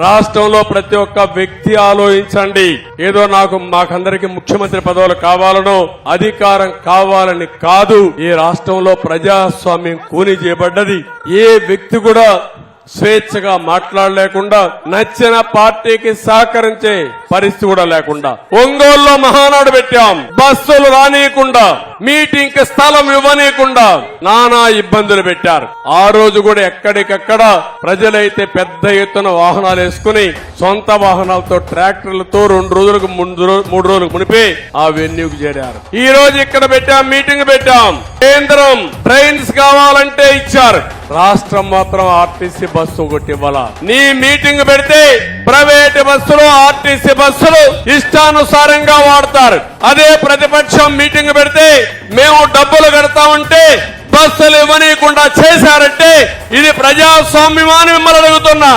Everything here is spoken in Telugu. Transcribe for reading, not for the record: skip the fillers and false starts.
రాష్ట్రంలో ప్రతి ఒక్క వ్యక్తి ఆలోచించండి. ఏదో మాకందరికి ముఖ్యమంత్రి పదవులు కావాలనో అధికారం కావాలని కాదు. ఈ రాష్ట్రంలో ప్రజాస్వామ్యం కూని చేయబడ్డది. ఏ వ్యక్తి కూడా స్వేచ్ఛగా మాట్లాడలేకుండా నచ్చిన పార్టీకి సహకరించే పరిస్థితి కూడా లేకుండా ఒంగోలులో మహానాడు పెట్టాం. బస్సులు రానియకుండా, మీటింగ్ కి స్థలం ఇవ్వనీయకుండా నానా ఇబ్బందులు పెట్టారు. ఆ రోజు కూడా ఎక్కడికక్కడ ప్రజలైతే పెద్ద ఎత్తున వాహనాలు వేసుకుని సొంత వాహనాలతో ట్రాక్టర్లతో 2 రోజులకు 3 రోజులకు మునిపి ఆ వెన్యూకి చేరారు. ఈ రోజు ఇక్కడ పెట్టాం, మీటింగ్ పెట్టాం. కేంద్రం ట్రైన్స్ కావాలంటే ఇచ్చారు, రాష్ట్రం మాత్రం ఆర్టీసీ బస్సు ఒకటి ఇవ్వాల. నీ మీటింగ్ పెడితే ప్రైవేట్ బస్సులు, ఆర్టీసీ బస్సులు ఇష్టానుసారంగా వాడతారు. అదే ప్రతిపక్షం మీటింగ్ పెడితే మేము డబ్బులు కడతామంటే బస్సులు ఇవ్వనీయకుండా చేశారంటే ఇది ప్రజాస్వామ్యమా అని మిమ్మల్ని అడుగుతున్నా.